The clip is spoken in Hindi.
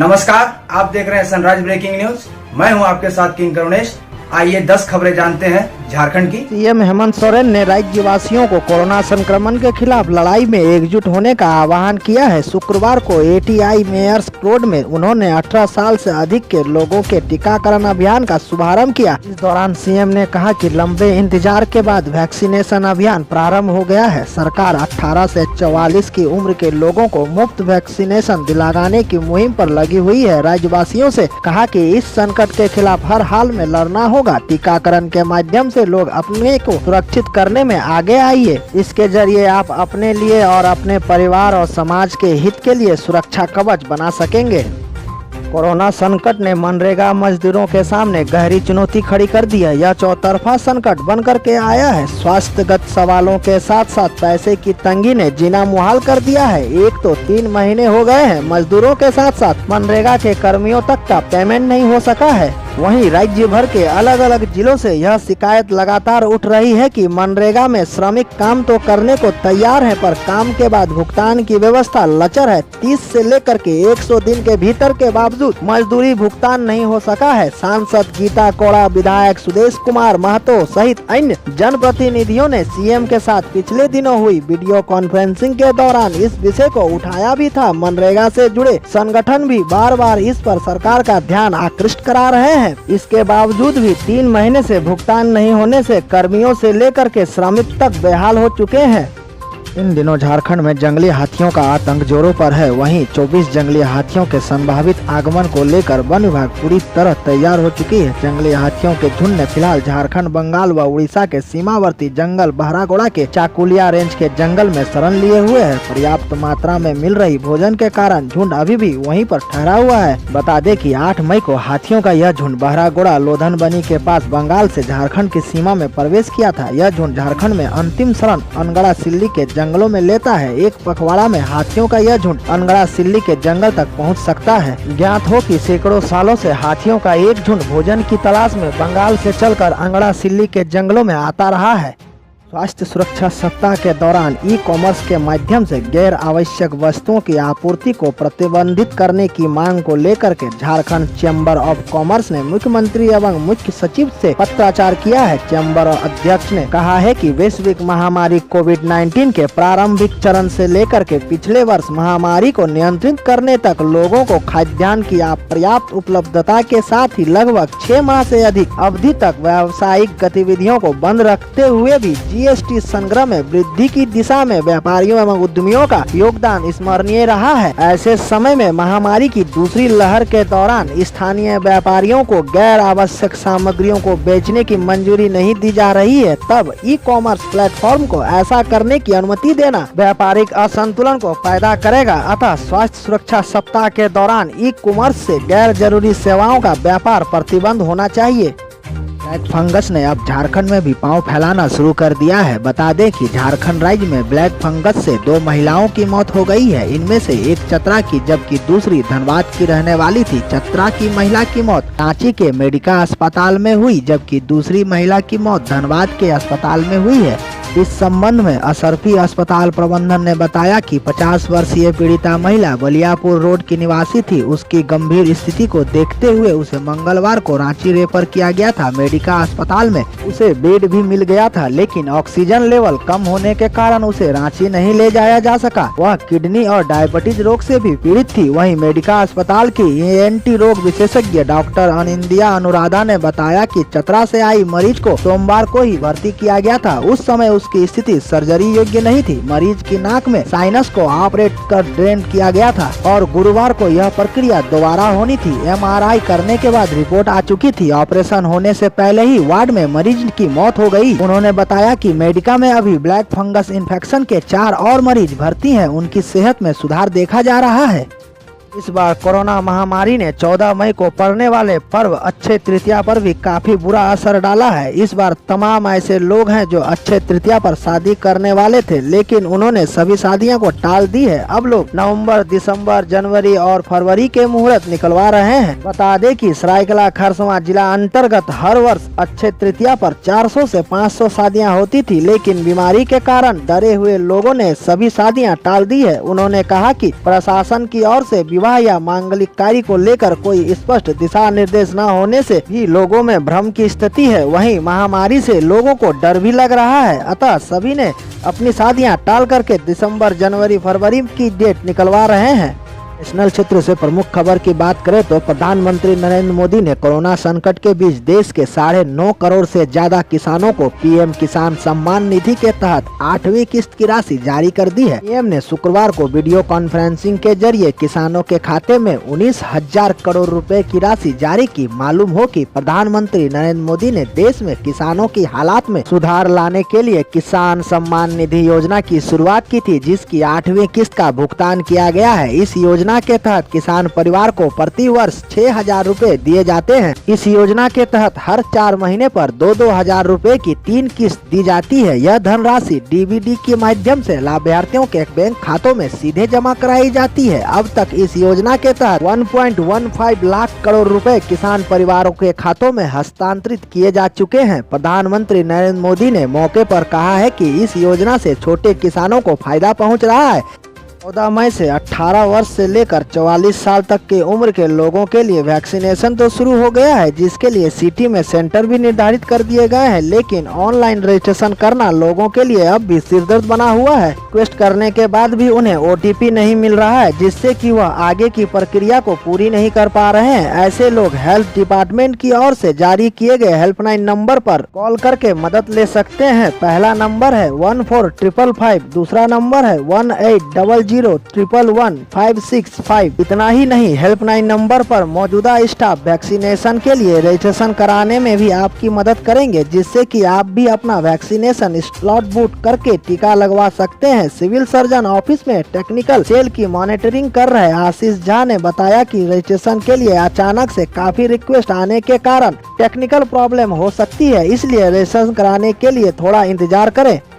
नमस्कार, आप देख रहे हैं सनराइज ब्रेकिंग न्यूज। मैं हूं आपके साथ किंग करुणेश। आइए 10 खबरें जानते हैं झारखंड की। सीएम हेमंत सोरेन ने राज्यवासियों को कोरोना संक्रमण के खिलाफ लड़ाई में एकजुट होने का आह्वान किया है। शुक्रवार को एटीआई मेयर्स रोड में उन्होंने 18 साल से अधिक के लोगों के टीकाकरण अभियान का शुभारंभ किया। इस दौरान सीएम ने कहा कि लंबे इंतजार के बाद वैक्सीनेशन अभियान प्रारंभ हो गया है। सरकार 18 से 44 की उम्र के लोगों को मुफ्त वैक्सीनेशन दिलाने की मुहिम पर लगी हुई है। राज्यवासियों से कहा कि इस संकट के खिलाफ हर हाल में लड़ना होगा। टीकाकरण के माध्यम से लोग अपने को सुरक्षित करने में आगे आइए। इसके जरिए आप अपने लिए और अपने परिवार और समाज के हित के लिए सुरक्षा कवच बना सकेंगे। कोरोना संकट ने मनरेगा मजदूरों के सामने गहरी चुनौती खड़ी कर दी है। यह चौतरफा संकट बन कर के आया है। स्वास्थ्यगत सवालों के साथ साथ पैसे की तंगी ने जीना मुहाल कर दिया है। एक तो 3 महीने हो गए हैं, मजदूरों के साथ साथ मनरेगा के कर्मियों तक का पेमेंट नहीं हो सका है। वहीं राज्य भर के अलग अलग जिलों से यह शिकायत लगातार उठ रही है कि मनरेगा में श्रमिक काम तो करने को तैयार है, पर काम के बाद भुगतान की व्यवस्था लचर है। 30 से लेकर के 100 दिन के भीतर के बावजूद मजदूरी भुगतान नहीं हो सका है। सांसद गीता कोड़ा, विधायक सुदेश कुमार महतो सहित अन्य जनप्रतिनिधियों ने सीएम के साथ पिछले दिनों हुई वीडियो कॉन्फ्रेंसिंग के दौरान इस विषय को उठाया भी था। मनरेगा से जुड़े संगठन भी बार बार इस पर सरकार का ध्यान आकृष्ट करा रहे हैं। इसके बावजूद भी 3 महीने से भुगतान नहीं होने से कर्मियों से लेकर के श्रमिक तक बेहाल हो चुके हैं। इन दिनों झारखंड में जंगली हाथियों का आतंक जोरों पर है। वहीं 24 जंगली हाथियों के संभावित आगमन को लेकर वन विभाग पूरी तरह तैयार हो चुकी है। जंगली हाथियों के झुंड ने फिलहाल झारखंड, बंगाल व उड़ीसा के सीमावर्ती जंगल बहरागोड़ा के चाकुलिया रेंज के जंगल में शरण लिए हुए है। पर्याप्त मात्रा में मिल रही भोजन के कारण झुंड अभी भी वहीं पर ठहरा हुआ है। बता दें कि 8 मई को हाथियों का यह झुंड बहरागोड़ा लोधन बनी के पास बंगाल से झारखंड की सीमा में प्रवेश किया था। यह झुंड झारखंड में अंतिम शरण अनगड़ा सिल्ली के जंगलों में लेता है। एक पखवाड़ा में हाथियों का यह झुंड अनगड़ा सिल्ली के जंगल तक पहुंच सकता है। ज्ञात हो कि सैकड़ों सालों से हाथियों का एक झुंड भोजन की तलाश में बंगाल से चलकर अनगड़ा सिल्ली के जंगलों में आता रहा है। स्वास्थ्य सुरक्षा सप्ताह के दौरान ई कॉमर्स के माध्यम से गैर आवश्यक वस्तुओं की आपूर्ति को प्रतिबंधित करने की मांग को लेकर के झारखंड चैम्बर ऑफ कॉमर्स ने मुख्यमंत्री एवं मुख्य सचिव से पत्राचार किया है। चैम्बर अध्यक्ष ने कहा है कि वैश्विक महामारी कोविड-19 के प्रारंभिक चरण से लेकर के पिछले वर्ष महामारी को नियंत्रित करने तक लोगों को खाद्यान्न की पर्याप्त उपलब्धता के साथ ही लगभग 6 माह से अधिक अवधि तक व्यावसायिक गतिविधियों को बंद रखते हुए भी जीएसटी संग्रह में वृद्धि की दिशा में व्यापारियों एवं उद्यमियों का योगदान स्मरणीय रहा है। ऐसे समय में महामारी की दूसरी लहर के दौरान स्थानीय व्यापारियों को गैर आवश्यक सामग्रियों को बेचने की मंजूरी नहीं दी जा रही है। तब ई कॉमर्स प्लेटफॉर्म को ऐसा करने की अनुमति देना व्यापारिक असंतुलन को पैदा करेगा। अतः स्वास्थ्य सुरक्षा सप्ताह के दौरान ई कॉमर्स से गैर जरूरी सेवाओं का व्यापार प्रतिबंध होना चाहिए। ब्लैक फंगस ने अब झारखंड में भी पांव फैलाना शुरू कर दिया है। बता दें कि झारखंड राज्य में ब्लैक फंगस से 2 महिलाओं की मौत हो गई है। इनमें से एक चतरा की जबकि दूसरी धनबाद की रहने वाली थी। चतरा की महिला की मौत रांची के मेडिका अस्पताल में हुई, जबकि दूसरी महिला की मौत धनबाद के अस्पताल में हुई है। इस संबंध में असरफी अस्पताल प्रबंधन ने बताया कि 50 वर्षीय पीड़िता महिला बलियापुर रोड की निवासी थी। उसकी गंभीर स्थिति को देखते हुए उसे मंगलवार को रांची रेफर किया गया था। मेडिका अस्पताल में उसे बेड भी मिल गया था, लेकिन ऑक्सीजन लेवल कम होने के कारण उसे रांची नहीं ले जाया जा सका। वह किडनी और डायबिटीज रोग से भी पीड़ित थी। वहीं मेडिका अस्पताल की ENT रोग विशेषज्ञ डॉक्टर अनिंदिया अनुराधा ने बताया कि चतरा से आई मरीज को सोमवार को ही भर्ती किया गया था। उस समय उसकी स्थिति सर्जरी योग्य नहीं थी। मरीज की नाक में साइनस को ऑपरेट कर ड्रेन किया गया था और गुरुवार को यह प्रक्रिया दोबारा होनी थी। MRI करने के बाद रिपोर्ट आ चुकी थी। ऑपरेशन होने से पहले ही वार्ड में मरीज की मौत हो गई। उन्होंने बताया कि मेडिका में अभी ब्लैक फंगस इन्फेक्शन के 4 और मरीज भर्ती हैं। उनकी सेहत में सुधार देखा जा रहा है। इस बार कोरोना महामारी ने 14 मई को पड़ने वाले पर्व अक्षय तृतीया पर भी काफी बुरा असर डाला है। इस बार तमाम ऐसे लोग हैं जो अक्षय तृतीया पर शादी करने वाले थे, लेकिन उन्होंने सभी शादियों को टाल दी है। अब लोग नवंबर, दिसंबर, जनवरी और फरवरी के मुहूर्त निकलवा रहे हैं। बता दें कि सरायकेला खरसावां जिला अंतर्गत हर वर्ष अक्षय तृतीया पर 400 से 500 शादियाँ होती थी, लेकिन बीमारी के कारण डरे हुए लोगों ने सभी शादियाँ टाल दी है। उन्होंने कहा कि प्रशासन की ओर से विवाह या मांगलिक कार्य को लेकर कोई स्पष्ट दिशा निर्देश न होने से भी लोगों में भ्रम की स्थिति है। वहीं महामारी से लोगों को डर भी लग रहा है, अतः सभी ने अपनी शादियां टाल करके दिसंबर, जनवरी, फरवरी की डेट निकलवा रहे हैं। नेशनल क्षेत्र से प्रमुख खबर की बात करें तो प्रधानमंत्री नरेंद्र मोदी ने कोरोना संकट के बीच देश के 9.5 करोड़ से ज्यादा किसानों को पीएम किसान सम्मान निधि के तहत 8वीं किस्त की राशि जारी कर दी है। पीएम ने शुक्रवार को वीडियो कॉन्फ्रेंसिंग के जरिए किसानों के खाते में 19,000 करोड़ रुपए की राशि जारी की। मालूम हो कि प्रधानमंत्री नरेंद्र मोदी ने देश में किसानों की हालात में सुधार लाने के लिए किसान सम्मान निधि योजना की शुरुआत की थी, जिसकी 8वीं किस्त का भुगतान किया गया है। इस योजना के तहत किसान परिवार को प्रति वर्ष 6,000 रुपए दिए जाते हैं। इस योजना के तहत हर 4 महीने पर 2-2 हजार रुपए की 3 किस्त दी जाती है। यह धनराशि डीबीडी के माध्यम से लाभार्थियों के बैंक खातों में सीधे जमा कराई जाती है। अब तक इस योजना के तहत 1.15 लाख करोड़ रुपए किसान परिवारों के खातों में हस्तांतरित किए जा चुके हैं। प्रधानमंत्री नरेंद्र मोदी ने मौके पर कहा है कि इस योजना से छोटे किसानों को फायदा पहुंच रहा है। 14 मई से 18 वर्ष से लेकर 44 साल तक की उम्र के लोगों के लिए वैक्सीनेशन तो शुरू हो गया है, जिसके लिए सिटी में सेंटर भी निर्धारित कर दिए गए हैं, लेकिन ऑनलाइन रजिस्ट्रेशन करना लोगों के लिए अब भी सिरदर्द बना हुआ है। रिक्वेस्ट करने के बाद भी उन्हें OTP नहीं मिल रहा है, जिससे कि वह आगे की प्रक्रिया को पूरी नहीं कर पा रहे हैं। ऐसे लोग हेल्थ डिपार्टमेंट की ओर से जारी किए गए हेल्पलाइन नंबर पर कॉल करके मदद ले सकते हैं। पहला नंबर है 145555, दूसरा नंबर है 1800111565। इतना ही नहीं, हेल्पलाइन नंबर पर मौजूदा स्टाफ वैक्सीनेशन के लिए रजिस्ट्रेशन कराने में भी आपकी मदद करेंगे, जिससे कि आप भी अपना वैक्सीनेशन स्लॉट बुक करके टीका लगवा सकते हैं। सिविल सर्जन ऑफिस में टेक्निकल सेल की मॉनिटरिंग कर रहे आशीष झा ने बताया कि रजिस्ट्रेशन के लिए अचानक से काफी रिक्वेस्ट आने के कारण टेक्निकल प्रॉब्लम हो सकती है, इसलिए रजिस्ट्रेशन कराने के लिए थोड़ा इंतजार करें।